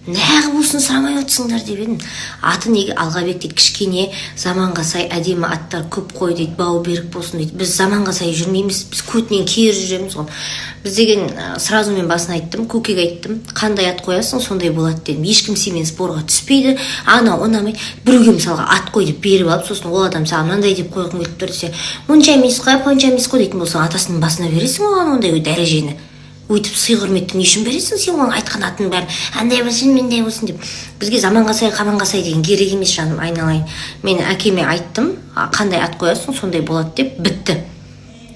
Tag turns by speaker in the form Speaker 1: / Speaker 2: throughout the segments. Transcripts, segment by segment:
Speaker 1: неғып осыны сұрамай отырсыңдар деп едім. Аты неге Алғабек дейді, кішкене заманға сай әдемі аттар көп қой дейді, бау берік болсын дейді. Біз заманға сай жүрмейміз, біз көтінен кері жүреміз ғой. Біз деген сразу мен басын айттым, көкеге айттым, қандай ат қоясың сондай болады дедім. Ешкім сенімен спорға түспейді, ана ұнамай. Біреуге мысалға ат қой деп беріп алып, сосын ол адам саған мынандай деп қойғың келіп тұр десе, онша емес қой, онша емес қой дейтін болсаң, атасының басына бересің оған ондай дәрежені. Өйтіп сый құрметті не үшін бересің сен оған айтқан атын бәрін андай болсын мендай болсын деп. Бізге заманға сай қаманға сай деген керек емес жаным, айналайын. Мен әкеме айттым, қандай ат қоясың сондай болады деп, бітті.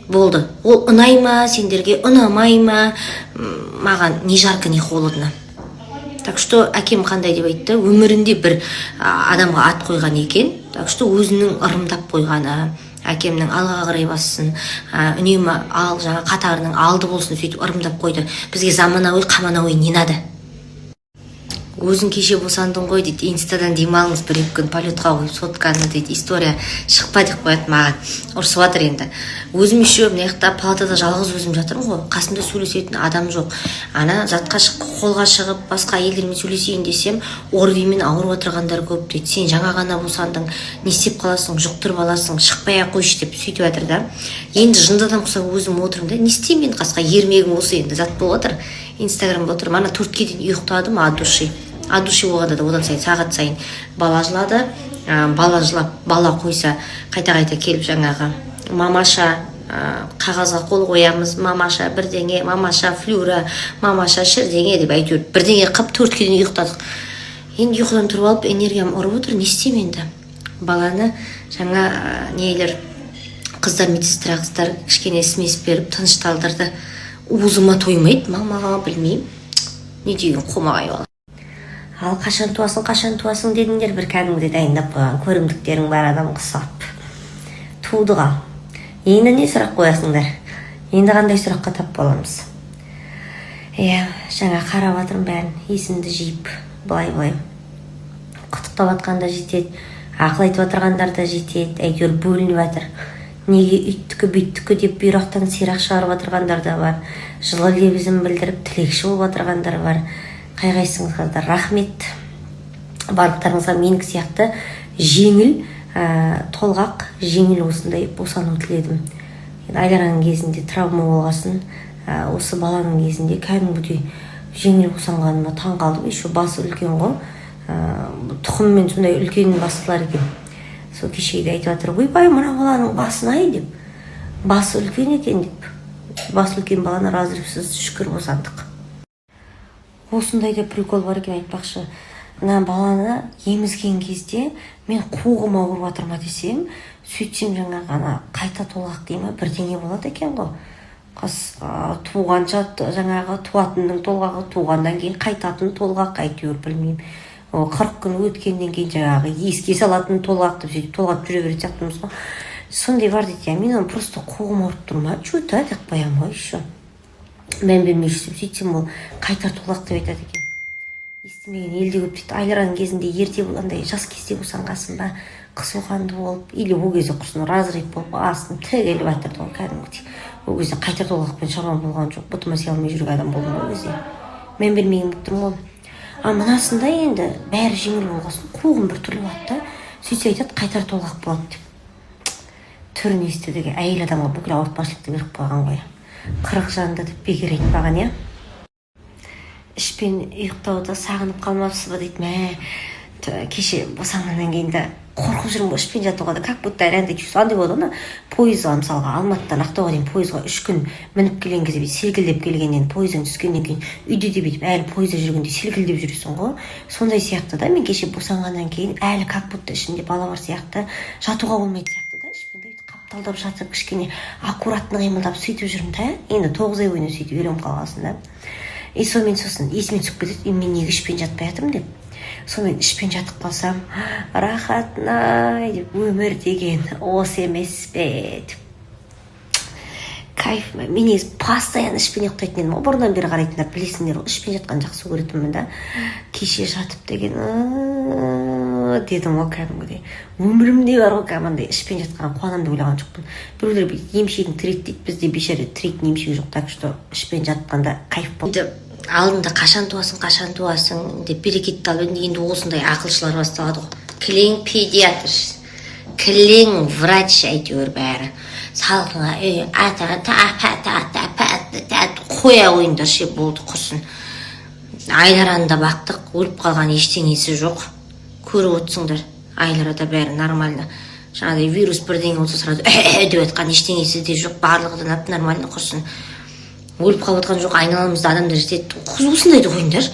Speaker 1: Болды. Ол ұнай ма, сендерге ұнамай ма, маған не жарко, не холодно. Так что әкем қандай деп айтты, өмірінде бір адамға ат қойған екен. Так что өзінің ырымдап қойғаны, әкемнің алға қарай бассын, үнемі жаңа қатарының алды болсын, сөйтіп ырымдап қойды. Бізге заманауи, қаманауи не надо? Өзің кеше босандың ғой дейді, инстадан демалыңыз бір-екі күн полетқа қойып сотканы дейді, история шықпа деп қояды маған. Ұрсып жатыр енді. Өзім еще мына жақта палатада жалғыз өзім жатырмын ғой, қасымда сөйлесетін адам жоқ. Ана затқа қолға шығып басқа әйелдермен сөйлесейін десем, орвимен ауырып отырғандар көп дейді. Сен жаңа ғана босандың, не істеп қаласың, жұқтырып аласың, шықпай-ақ қойшы деп сөйтіп жатыр да. Енді жындадан құсап өзім отырмын да, не істеймін енді, қасқа ермегім осы енді зат болып жатыр. Инстаграмда отырмын, ана 4-ге дейін ұйықтадым, от души болғанда да одан сайын сағат сайын бала жылады, бала жылап бала қойса қайта келіп жаңағы мамаша қағазға қол қоямыз, мамаша бірдеңе, мамаша флюра, мамаша шірдеңе деп әйтеуір бірдеңе қып 4-ге дейін ұйықтадық. Енді ұйқыдан тұрып алып энергиям ұрып отыр, не істеймін енді? Баланы жаңа нелер қыздар, медсестра қыздар кішкене смес беріп тынышталдырды. Уызыма тоймайды, мамаға білмеймін. Не деген қомағай бала. Ал қашан туасың дедіңдер, бір кәдімгідей дайындап қойған көрімдіктерің бар адам құсап. Тудыға. Енді не сұрақ қоясыңдар? Енді қандай сұраққа тап боламыз? Жаңа қарап жатырмын бәрін, есімді жиып, былай. Құттықтап жатқанда жетеді, ақыл айтып отырғандар да жетеді, әйтеуір бөлініп жатыр. Неге үйттікі бүйттікі деп бұйрақтан сирақ шығарып отырғандар да бар. Жылы лебізін білдіріп тілекші болып отырғандар бар. Қайғайсыңыздар рахмет. Барлықтарыңызға менің сияқты жеңіл, толғақ, жеңіл осындай босану тіледім. Айлараның кезінде травма болғасын, осы баланың кезінде кәдімгідей жеңіл босанғаныма таң қалдым. Еще басы үлкен ғой, тұқыммен сондай үлкен бастылар екен. Сол кешегіде айтып жатыр, ойбай, мына баланың басын-ай деп. Басы үлкен екен деп. Басы үлкен баланы разрывсыз шүкір босандық. Осындай да прикол бар екен айтпақшы. Мына баланы емізген кезде мен қуғым ауырып жатыр ма десем, сөйтсем жаңағы қайта толғақ дей ма бірдеңе болады екен ғой. Туғанша жаңағы туатынның толғағы, туғандан кейін қайтатын толғақ, әйтеуір білмеймін. 40 күн өткеннен кейін жаңағы еске салатын толғақты сөйтіп толғап жүре беретін сияқтымыз ғой. Сондай бар дейді. Мен оны просто қуғым ауырып тұр ма? Что-то деп қоямын ғой еще. Мән бермей жүрсем, сөйтсем ол қайтар толғақ деп айтады екен. Естімеген елде көп дейді. Айлараның кезінде ерте болғандай жас кезде босанғасын ба, қысылғанды болып, или ол кезде құрсын разрыв болып, астым тігіліп жатырды ғой кәдімгідей. Ол кезде қайтар толғақпен шаруам болған жоқ. Бұтыма сия алмай жүрген адам болдым ол кезде. Мән бермеген болып тұрмын ғой. Мынасында енді бәрі жеңіл болғасын, қуғым бір түрлі болады да, сөйтсе айтады қайтар толғақ болады деп. Түрін естіді, әйел адамға бүкіл ауыртпашылықты беріп қойған ғой. 40 жанды деп бекер айтпаған, ішпен ұйықтауды сағынып қалмапсыз ба дейді. Кеше босанғаннан кейін де қорқып жүрмін ғой, ішпен жатуға да, как будто андай чувство, андай болды ғой, пойызға мысалға Алматыдан Ақтауға дейін пойызға 3 күн мініп келген кезде селкілдеп келгеннен, пойыздан түскеннен кейін үйде де бүйтіп әлі пойызда жүргенде селкілдеп жүресің ғой. Сондай сияқты да, мен кеше босанғаннан кейін әлі как будто ішімде бала бар сияқты, жатуға болмайды сияқты да, ішпен қапталдап жатып кішкене аккуратны қимылдап сөйтіп жүрмін да. Енді 9 ай бойына сөйтіп үйреніп қалғасын да. Сосын есіме түсіп кетеді, мен неге ішпен жатпай жатырмын деп. Сонымен ішпен жатып қалсам, рахатнай деп, өмір деген осы емес пе деп. Кайф ма. Мен негізі постоянно ішпен ұйықтайтын едім. Бұрыннан бері қарайтындар білесіңдер, ішпен жатқан жақсы көретінмін да. Кеше жатып деген дедім ғой кәдімгідей. Өмірімде бар ғой кәдімгідей ішпен жатқан қуанамды ойлаған жоқпын. Біреулер емшегің тірек дейді, бізде бейшара тірек емшегі жоқ, так что ішпен жатқанда кайф болды. алдында қашан туасың деп берекетті алып енді осындай ақылшылар басталады ғой. Кілең педиатр, кілең врач, әйтеуір бәрі салқынға қоя қойыңдар ше, болды құрсын. Айлараны да бақтық, өліп қалған ештеңесі жоқ. Көріп отырсыңдар, айларада бәрі нормально. Жаңағыдай вирус бірдеңе болса сразу деп айтқан ештеңесі де жоқ, барлығы да нормально құрсын. Өліп қалып отқан жоқ, айналамызда адамдар жетеді. Осындайды қойыңдар.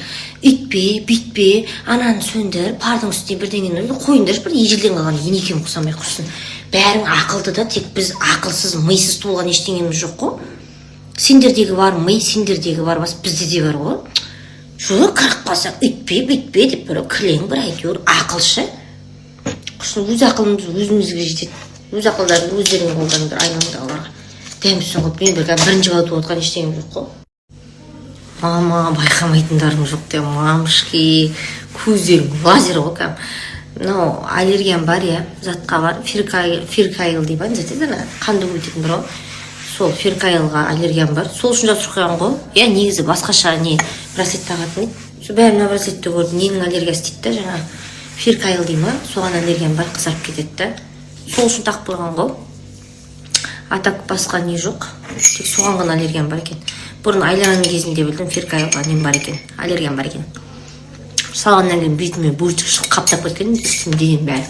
Speaker 1: Үйтпе, бүйтпе, ананы сөндір, пардың үстіне бірдеңені қойыңдар, бір ежелден қалған енекем құсамай құрсын. Бәрің ақылды да, тек біз ақылсыз, мисыз туылған ештеңеміз жоқ қой. Сендердегі бар ми, сендердегі бар бас, бізде де бар ғой. Жоқ, қырық қалсақ, үйтпе, бүйтпе деп бір кілең бір әйтеуір ақылшы. Құрсын, өз ақылымыз өзімізге жетеді. Өз ақылдарын өздеріңе қолданыңдар, айналаңдағыларға. Дәмсің ғой, мен бірінші бала туып отқан ештеңем жоқ қой. Мама, байқамайтындарың жоқ деп, мамышки, көздерің лазер ғой кәм. Мынау аллергиям бар, я, затқа бар, фиркайл дейбі, затеді, қанды көбейтетін бір ғой. Сол фиркайлға аллергиям бар. Сол үшін жасыр қойған ғой. Я негізі басқаша не браслет тағатын еді. Сол бәрі мына браслетті көрдім, ненің аллергиясы дейді да, жаңа фиркайл дей ма, соған аллергиям бар, қызарып кетеді да. Сол үшін тағып қойған ғой. Атак басқа не жоқ. Тек соған ғана аллергиям бар екен. Бұрын айланың кезінде білдім, фиркайлға нем бар екен, аллергиям бар екен. Салғаннан кейін бетіме бөлтік шығып қаптап кеткен, үстім деген бәрі.